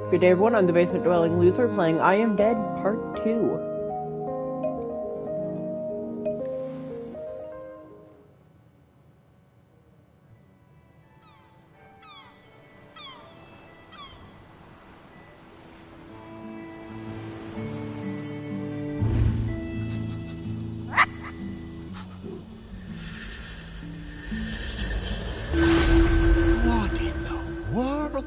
Good day everyone, I'm the Basement Dwelling Loser playing I Am Dead Part 2. What in the world?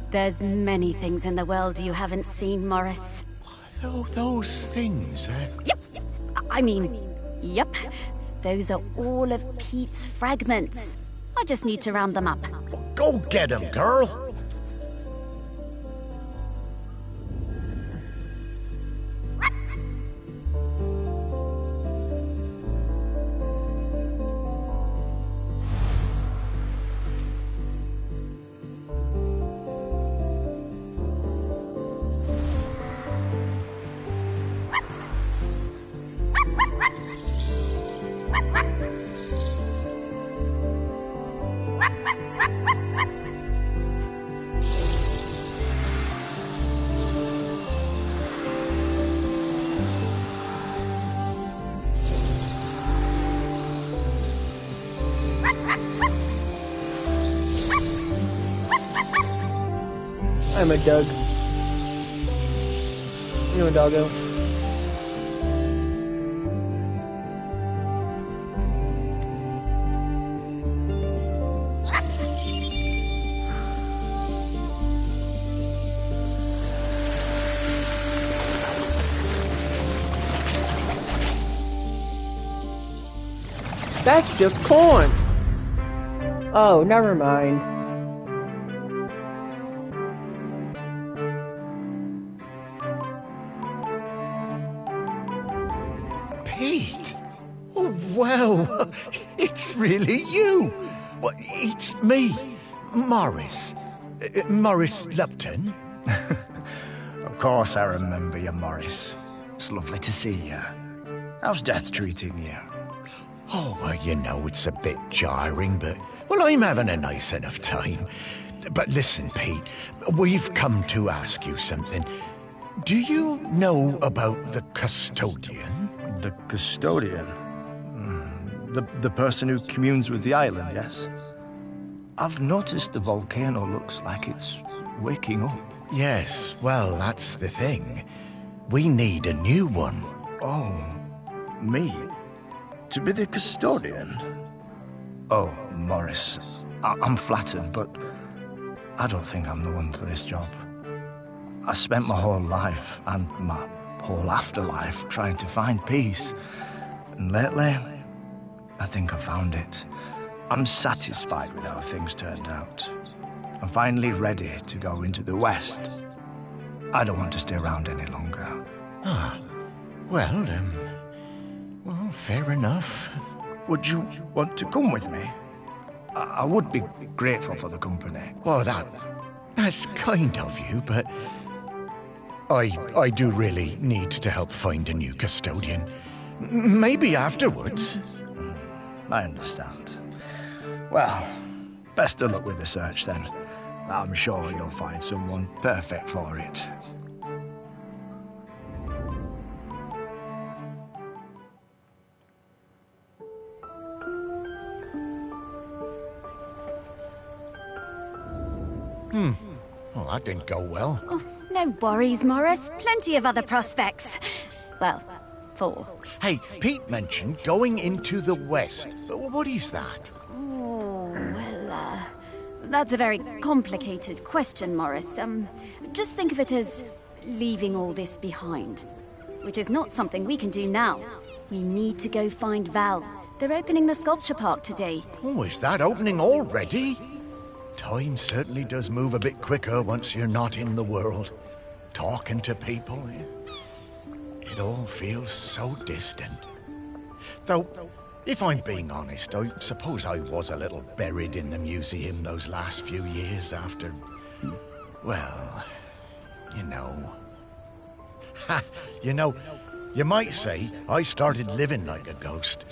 There's many things in the world you haven't seen, Morris. Those things, eh? Yep. I mean, yep. Those are all of Pete's fragments. I just need to round them up. Go get 'em, girl! I'm a Doug. You know a doggo. That's just corn! Oh, never mind. Pete! Oh, wow! It's really you! Well, it's me, Morris. Morris Lupton. Of course I remember you, Morris. It's lovely to see you. How's death treating you? Oh, well, you know, it's a bit jarring, but... Well, I'm having a nice enough time. But listen, Pete, we've come to ask you something. Do you know about the custodian? The custodian? The person who communes with the island, yes? I've noticed the volcano looks like it's waking up. Yes, well, that's the thing. We need a new one. Oh, me? To be the custodian? Oh, Morris, I'm flattered, but I don't think I'm the one for this job. I spent my whole life and my whole afterlife trying to find peace. And lately, I think I found it. I'm satisfied with how things turned out. I'm finally ready to go into the West. I don't want to stay around any longer. Ah, well, fair enough. Would you want to come with me? I would be grateful for the company. Well, that's kind of you, but I do really need to help find a new custodian. Maybe afterwards. I understand. Well, best of luck with the search then. I'm sure you'll find someone perfect for it. Well, that didn't go well. Oh, no worries, Morris. Plenty of other prospects. Well, 4. Hey, Pete mentioned going into the West. What is that? Oh, well, that's a very complicated question, Morris. Just think of it as leaving all this behind, which is not something we can do now. We need to go find Val. They're opening the sculpture park today. Oh, is that opening already? Time certainly does move a bit quicker once you're not in the world. Talking to people, it all feels so distant. Though, if I'm being honest, I suppose I was a little buried in the museum those last few years after... Well, you know... you might say I started living like a ghost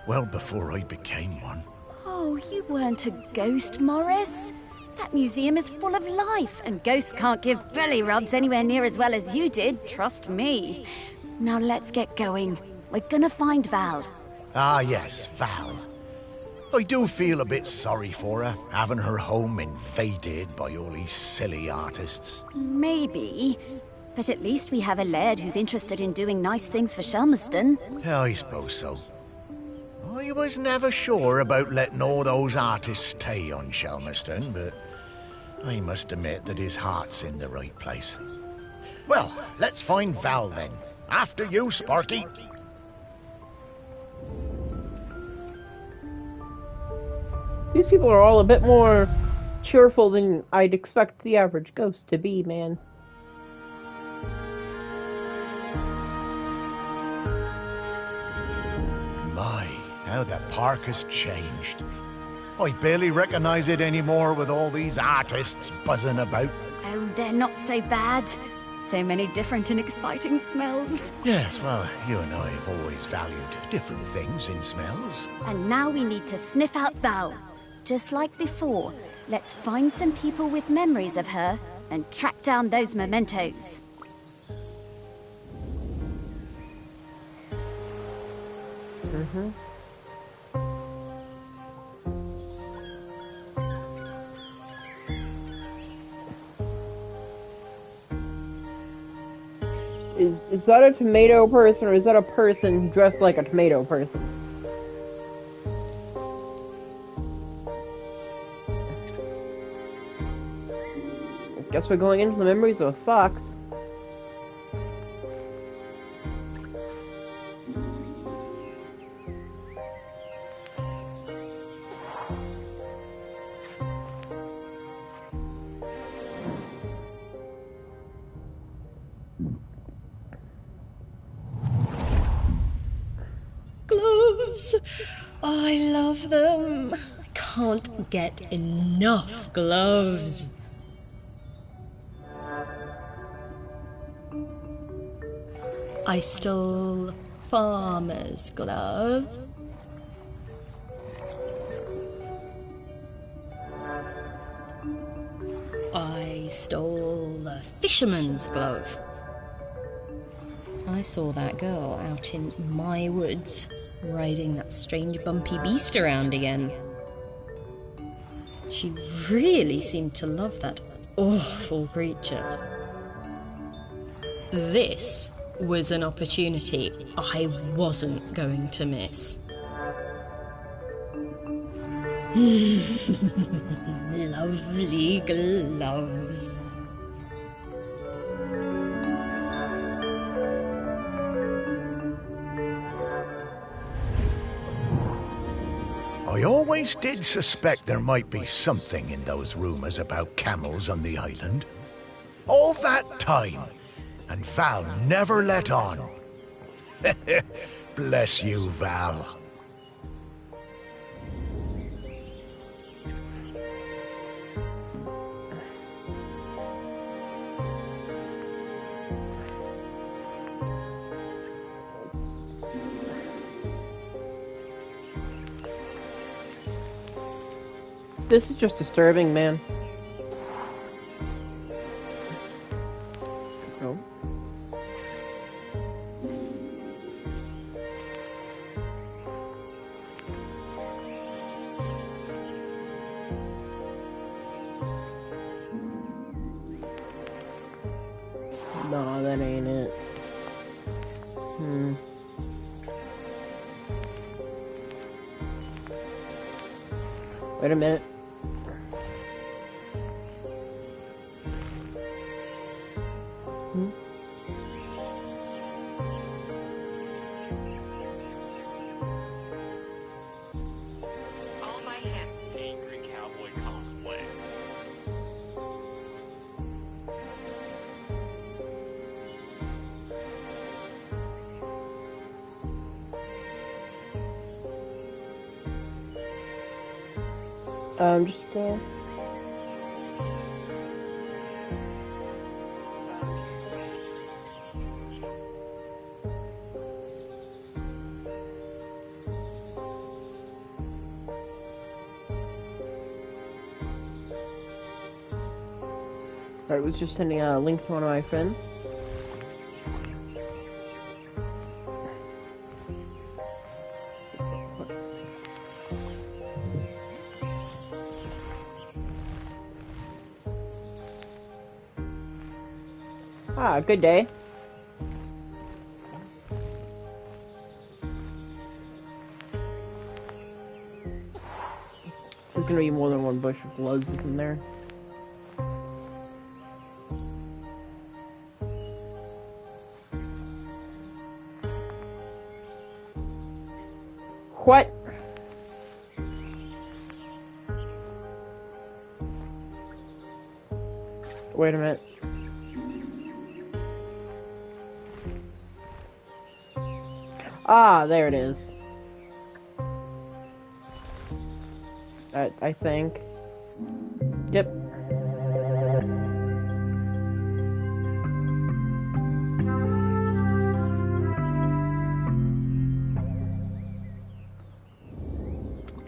well before I became one. Oh, you weren't a ghost, Morris. That museum is full of life, and ghosts can't give belly rubs anywhere near as well as you did, trust me. Now let's get going. We're gonna find Val. Ah, yes, Val. I do feel a bit sorry for her, having her home invaded by all these silly artists. Maybe. But at least we have a laird who's interested in doing nice things for Shelmerston. Yeah, I suppose so. I was never sure about letting all those artists stay on Shelmerston, but I must admit that his heart's in the right place. Well, let's find Val then. After you, Sparky. These people are all a bit more cheerful than I'd expect the average ghost to be, man. My, how the park has changed. I barely recognize it anymore with all these artists buzzing about. Oh, they're not so bad. So many different and exciting smells. Yes, well, you and I have always valued different things in smells. And now we need to sniff out Val. Just like before, let's find some people with memories of her and track down those mementos. Is that a tomato person, or is that a person dressed like a tomato person? Guess we're going into the memories of a fox. Gloves! I love them. I can't get enough gloves. I stole farmer's glove. I stole the fisherman's glove. I saw that girl out in my woods, riding that strange bumpy beast around again. She really seemed to love that awful creature. This was an opportunity I wasn't going to miss. Lovely gloves. I always did suspect there might be something in those rumours about camels on the island. All that time, and Val never let on. Bless you, Val. This is just disturbing, man. Oh. No, that ain't it. Wait a minute. On my head, angry cowboy cosplay. Just, I was just sending a link to one of my friends. Ah, good day. There's gonna be more than one bush of loads in there. What? Wait a minute. Ah, there it is. I think. Yep.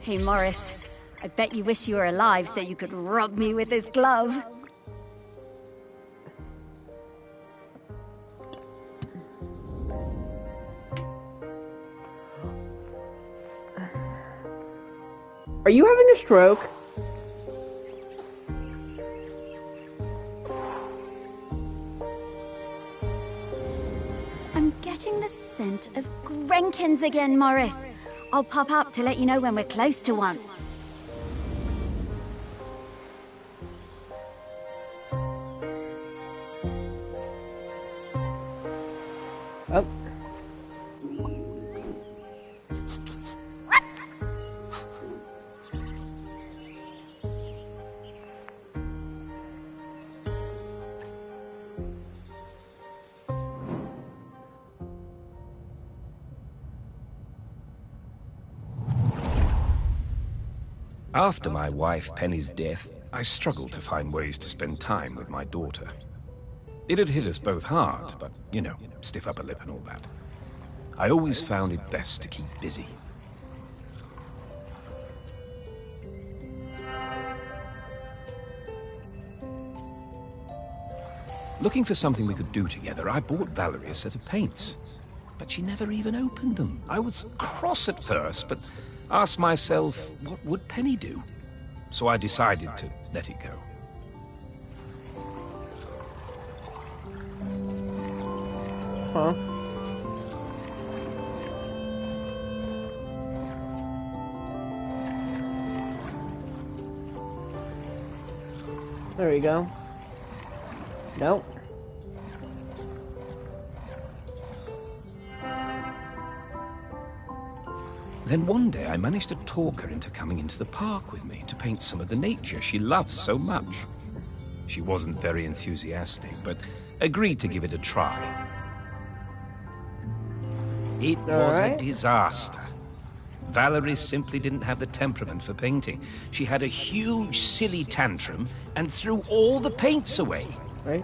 Hey, Morris. I bet you wish you were alive so you could rub me with this glove. Are you having a stroke? I'm getting the scent of Grenkins again, Morris. I'll pop up to let you know when we're close to one. Oh. After my wife Penny's death, I struggled to find ways to spend time with my daughter. It had hit us both hard, but, you know, stiff upper lip and all that. I always found it best to keep busy. Looking for something we could do together, I bought Valerie a set of paints. But she never even opened them. I was cross at first, but asked myself, what would Penny do? So I decided to let it go. Huh? There we go. Nope. Then one day I managed to talk her into coming into the park with me to paint some of the nature she loves so much. She wasn't very enthusiastic, but agreed to give it a try. It was a disaster. Valerie simply didn't have the temperament for painting. She had a huge, silly tantrum and threw all the paints away. Right?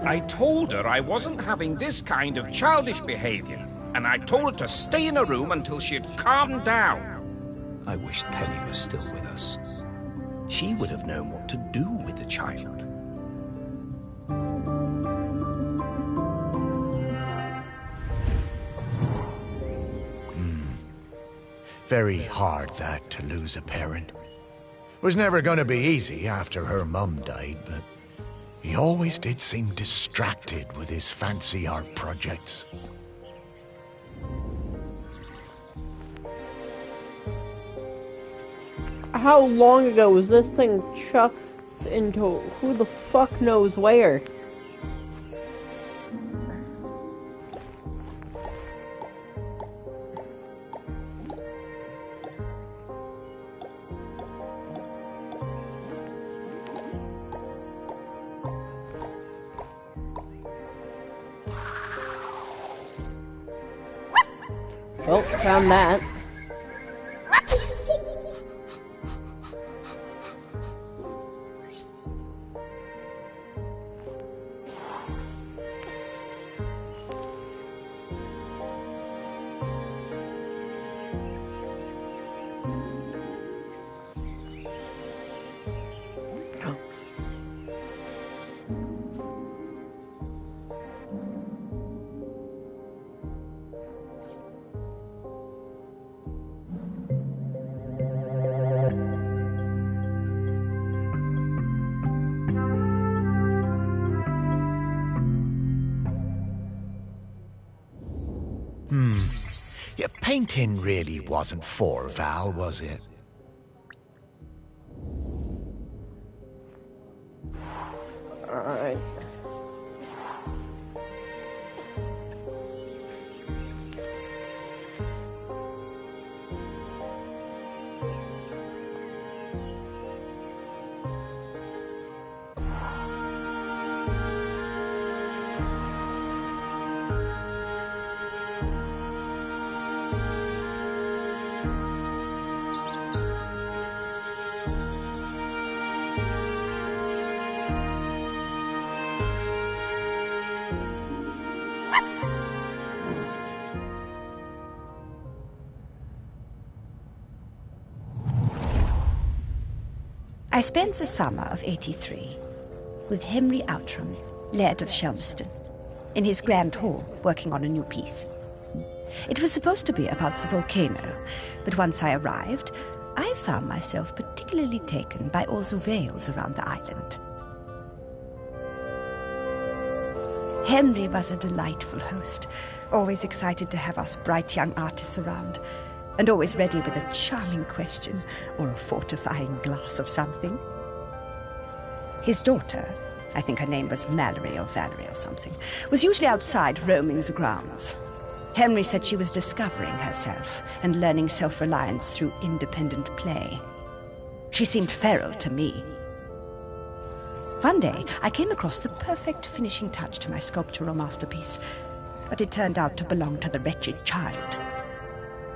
I told her I wasn't having this kind of childish behavior, and I told her to stay in her room until she had calmed down. I wished Penny was still with us. She would have known what to do with the child. Very hard, that, to lose a parent. Was never gonna be easy after her mum died, but he always did seem distracted with his fancy art projects. How long ago was this thing chucked into who the fuck knows where? Well, found that. Yeah, painting really wasn't for Val, was it? Alright. I spent the summer of '83 with Henry Outram, Laird of Shelmerston, in his grand hall working on a new piece. It was supposed to be about the volcano, but once I arrived, I found myself particularly taken by all the vales around the island. Henry was a delightful host, always excited to have us bright young artists around, and always ready with a charming question or a fortifying glass of something. His daughter, I think her name was Mallory or Valerie or something, was usually outside roaming the grounds. Henry said she was discovering herself and learning self-reliance through independent play. She seemed feral to me. One day, I came across the perfect finishing touch to my sculptural masterpiece, but it turned out to belong to the wretched child.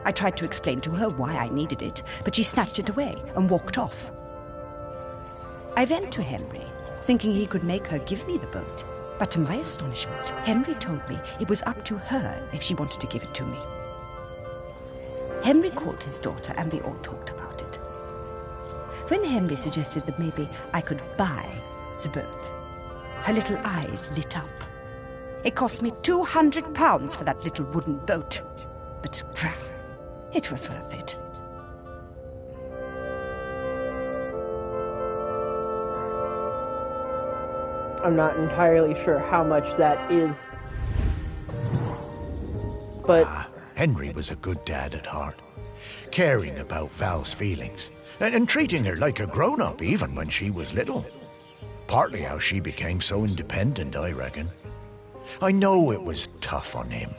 I tried to explain to her why I needed it, but she snatched it away and walked off. I went to Henry, thinking he could make her give me the boat. But to my astonishment, Henry told me it was up to her if she wanted to give it to me. Henry called his daughter and they all talked about it. When Henry suggested that maybe I could buy the boat, her little eyes lit up. It cost me £200 for that little wooden boat, but it was worth it. I'm not entirely sure how much that is, but... Henry was a good dad at heart, caring about Val's feelings, and treating her like a grown-up even when she was little. Partly how she became so independent, I reckon. I know it was tough on him,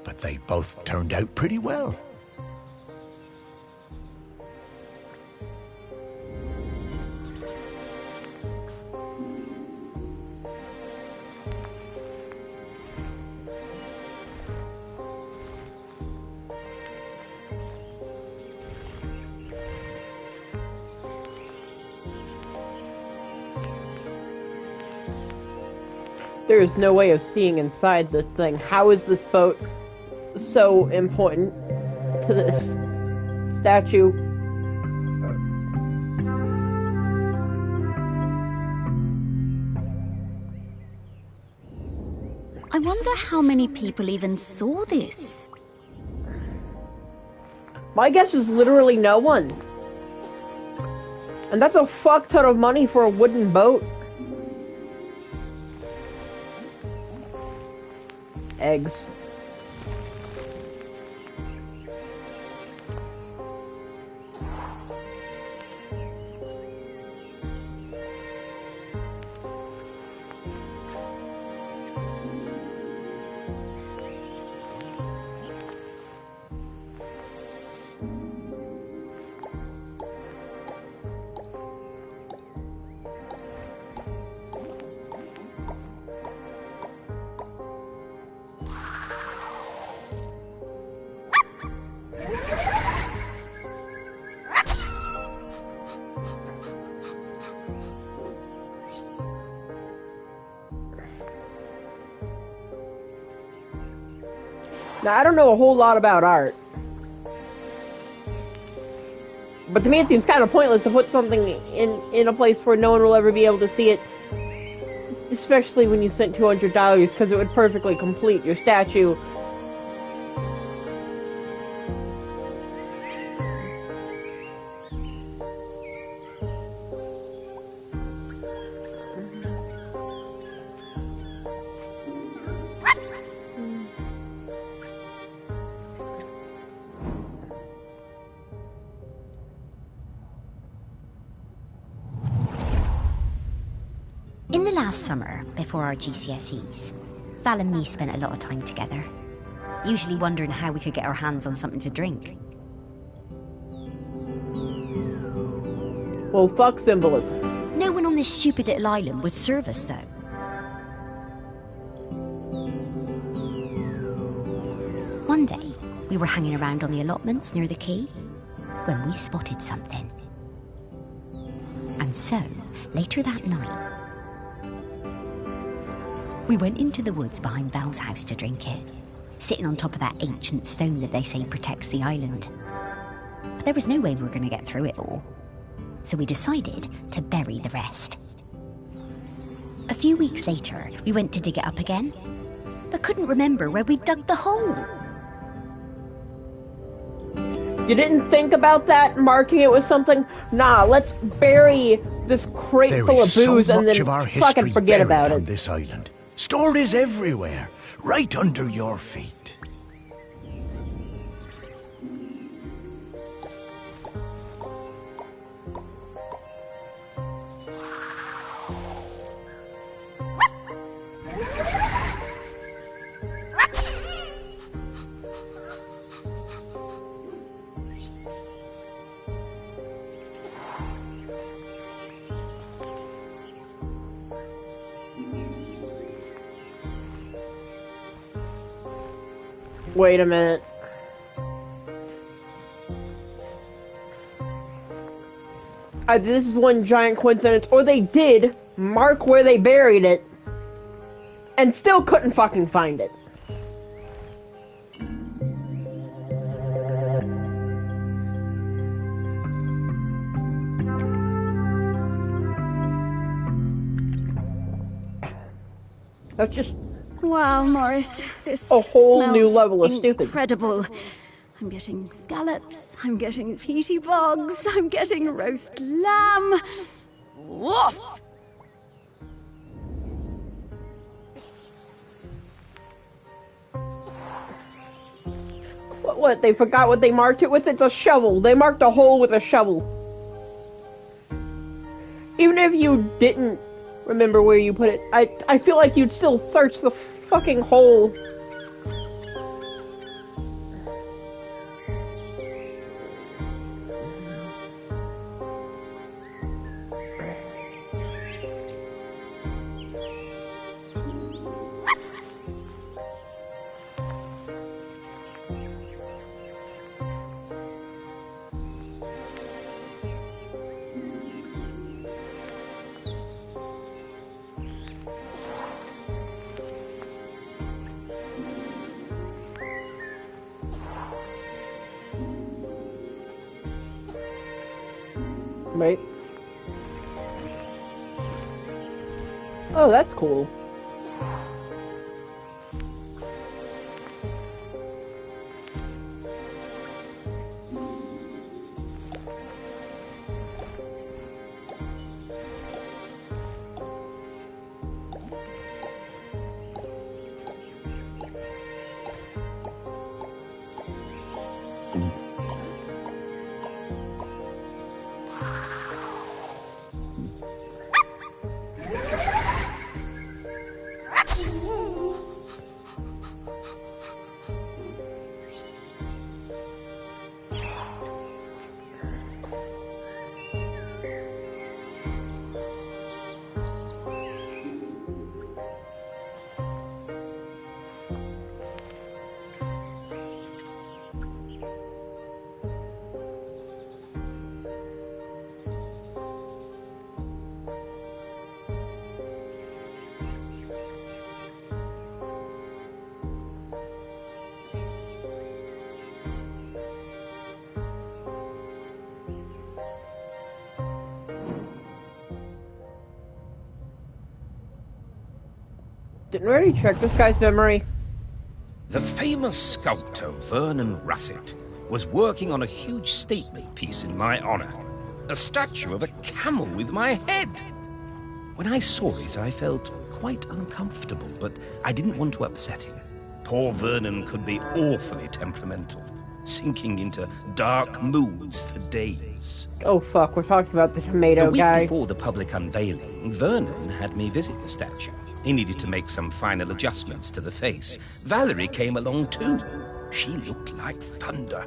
but they both turned out pretty well. There is no way of seeing inside this thing. How is this boat so important to this statue? I wonder how many people even saw this. My guess is literally no one. And that's a fuck ton of money for a wooden boat. Eggs. Now, I don't know a whole lot about art, but to me it seems kind of pointless to put something in a place where no one will ever be able to see it, especially when you spent $200, because it would perfectly complete your statue. In the last summer, before our GCSEs, Val and me spent a lot of time together, usually wondering how we could get our hands on something to drink. Well, fuck symbolism. No one on this stupid little island would serve us, though. One day, we were hanging around on the allotments near the quay when we spotted something. And so, later that night, we went into the woods behind Val's house to drink it, sitting on top of that ancient stone that they say protects the island. But there was no way we were going to get through it all, so we decided to bury the rest. A few weeks later, we went to dig it up again, but couldn't remember where we dug the hole. You didn't think about that, marking it with something? Nah, let's bury this crate full of booze and then fucking forget about it. On this island. Stories everywhere, right under your feet. Wait a minute. This is one giant coincidence. Or they did mark where they buried it and still couldn't fucking find it. That's just... Wow, Morris, this a whole smells new level of stupid. Incredible. I'm getting scallops, I'm getting peaty bogs, I'm getting roast lamb. Woof! What? They forgot what they marked it with? It's a shovel. They marked a hole with a shovel. Even if you didn't remember where you put it, I feel like you'd still search the fucking hole. Right. Oh, that's cool. Didn't already check this guy's memory. The famous sculptor Vernon Russet was working on a huge statement piece in my honor. A statue of a camel with my head. When I saw it, I felt quite uncomfortable, but I didn't want to upset him. Poor Vernon could be awfully temperamental. sinking into dark moods for days. Oh fuck, we're talking about the tomato The week guy. before the public unveiling, Vernon had me visit the statue. He needed to make some final adjustments to the face. Valerie came along too. She looked like thunder.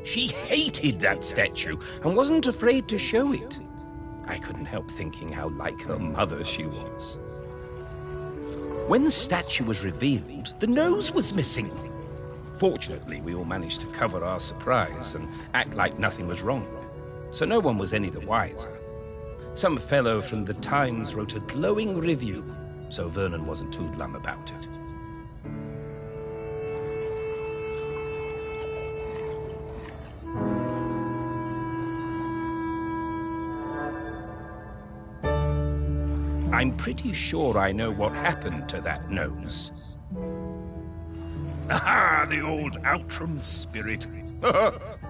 She hated that statue and wasn't afraid to show it. I couldn't help thinking how like her mother she was. When the statue was revealed, the nose was missing. Fortunately, we all managed to cover our surprise and act like nothing was wrong, so no one was any the wiser. Some fellow from the Times wrote a glowing review, so Vernon wasn't too glum about it. I'm pretty sure I know what happened to that nose. Aha, the old Outram spirit.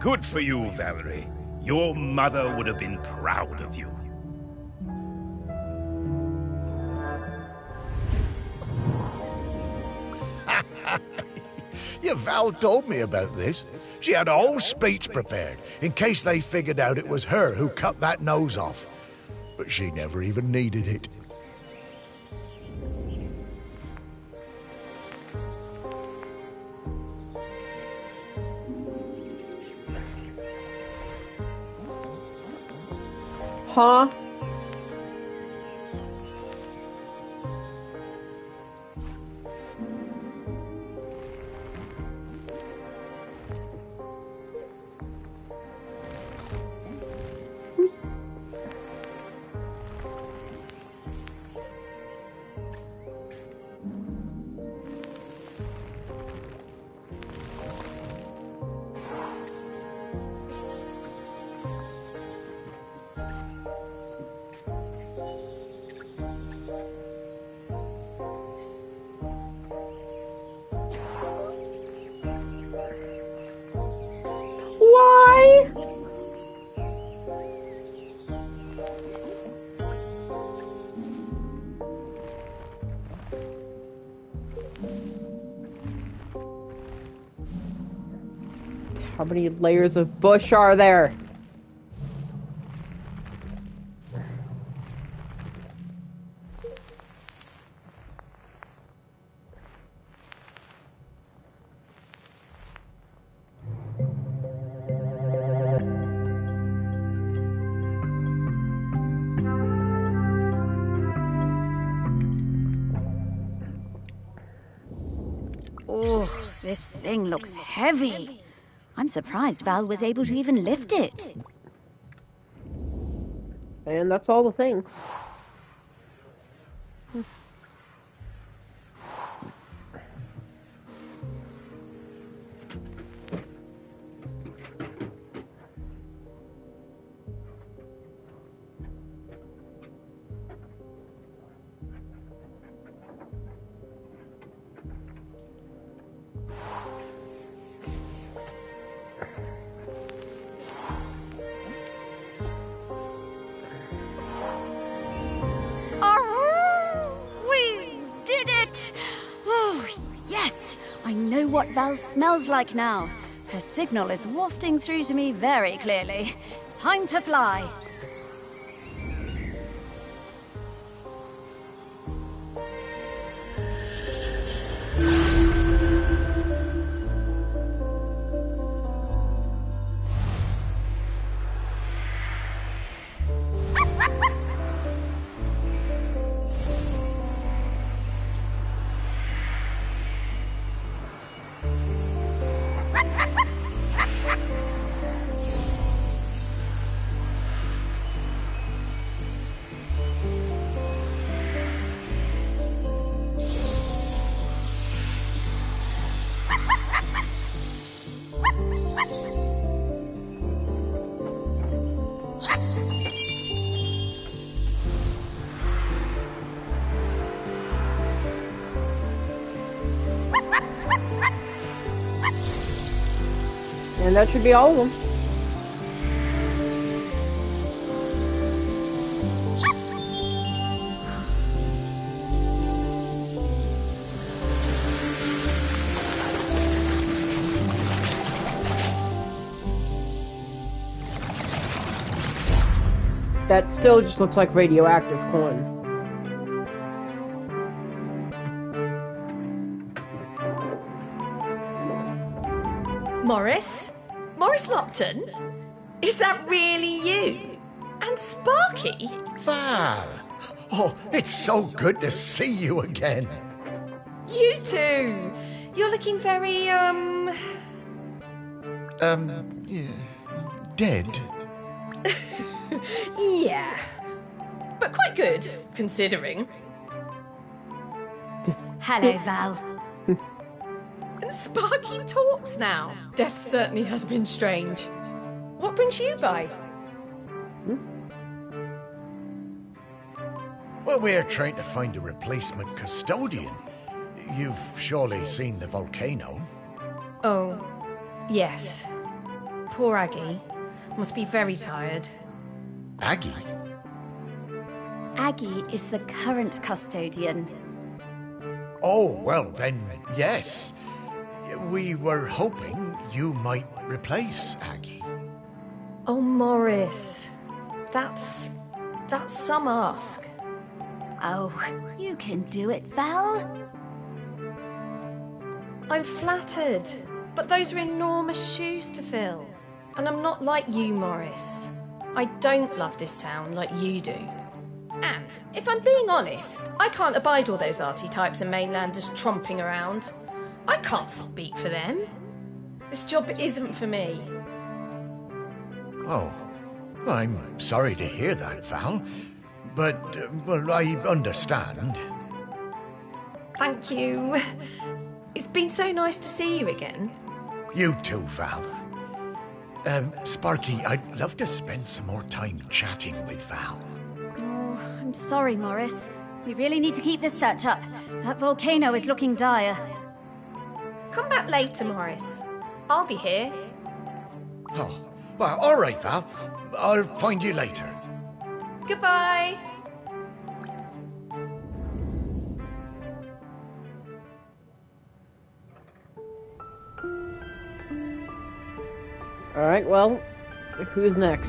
Good for you, Valerie. Your mother would have been proud of you. Yeah, Val told me about this. She had a whole speech prepared in case they figured out it was her who cut that nose off. But she never even needed it. Huh? Why? How many layers of bush are there? Oh, this thing looks heavy. I'm surprised Val was able to even lift it. And that's all the things. Oh, yes! I know what Val smells like now. Her signal is wafting through to me very clearly. Time to fly. And that should be all of them. that still just looks like radioactive corn. Morris? Morris Lupton? Is that really you? And Sparky? Val! Oh, it's so good to see you again. You too. You're looking very, Dead? yeah. But quite good, considering. Hello, Val. And Sparky talks now. Death certainly has been strange. What brings you by? Well, we're trying to find a replacement custodian. You've surely seen the volcano. Oh, yes. Poor Aggie. Must be very tired. Aggie? Aggie is the current custodian. Oh, well then, yes. We were hoping you might replace Aggie. Oh, Morris. That's some ask. Oh, you can do it, Val. I'm flattered, but those are enormous shoes to fill. And I'm not like you, Morris. I don't love this town like you do. And, if I'm being honest, I can't abide all those arty types and mainlanders tromping around. I can't speak for them. This job isn't for me. Oh, well, I'm sorry to hear that, Val. But, well, I understand. Thank you. It's been so nice to see you again. You too, Val. Sparky, I'd love to spend some more time chatting with Val. Oh, I'm sorry, Morris. We really need to keep this search up. That volcano is looking dire. Come back later, Morris. I'll be here. Oh, well, all right, Val. I'll find you later. Goodbye. Alright, well, who's next?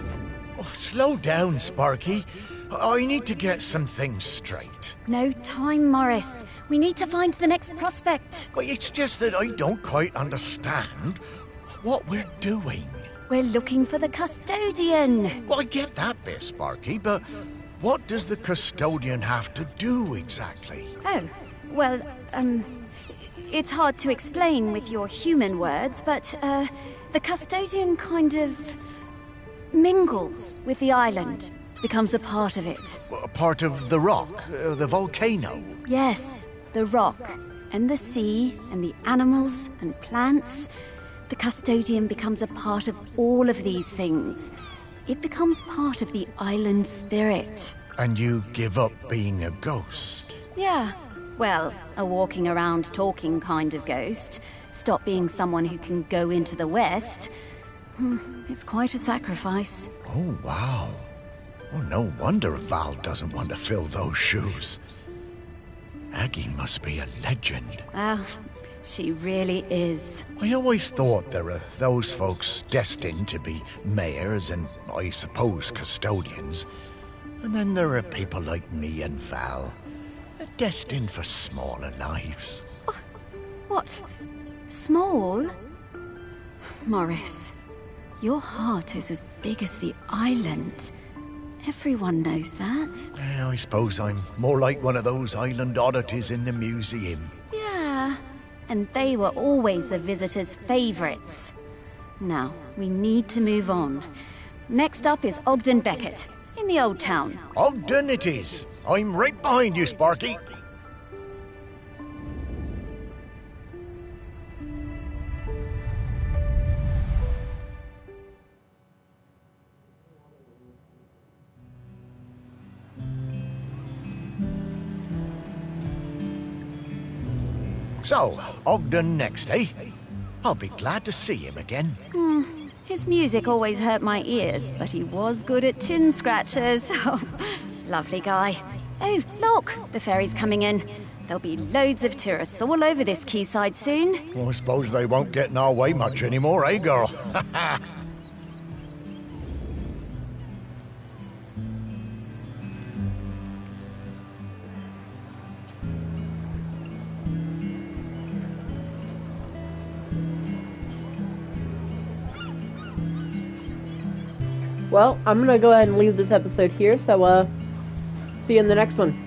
Oh, slow down, Sparky. I need to get some things straight. No time, Morris. We need to find the next prospect. Well, it's just that I don't quite understand what we're doing. We're looking for the custodian. Well, I get that bit, Sparky, but what does the custodian have to do exactly? Oh, well, it's hard to explain with your human words, but, the custodian kind of mingles with the island, becomes a part of it. A part of the rock, the volcano? Yes, the rock, and the sea, and the animals, and plants. The custodian becomes a part of all of these things. It becomes part of the island spirit. And you give up being a ghost? Yeah. Well, a walking around talking kind of ghost. Stop being someone who can go into the West. It's quite a sacrifice. Oh, wow. Well, no wonder Val doesn't want to fill those shoes. Aggie must be a legend. Oh, she really is. I always thought there were those folks destined to be mayors and, I suppose, custodians. And then there are people like me and Val, destined for smaller lives. What? Small? Morris, your heart is as big as the island. Everyone knows that. I suppose I'm more like one of those island oddities in the museum. Yeah, and they were always the visitors' favourites. Now, we need to move on. Next up is Ogden Beckett, in the Old Town. Ogden it is. I'm right behind you, Sparky. So, Ogden next, eh? I'll be glad to see him again. His music always hurt my ears, but he was good at chin scratchers. Lovely guy. Oh, look, the ferry's coming in. There'll be loads of tourists all over this quayside soon. Well, I suppose they won't get in our way much anymore, eh, girl? well, I'm gonna go ahead and leave this episode here, so, see you in the next one.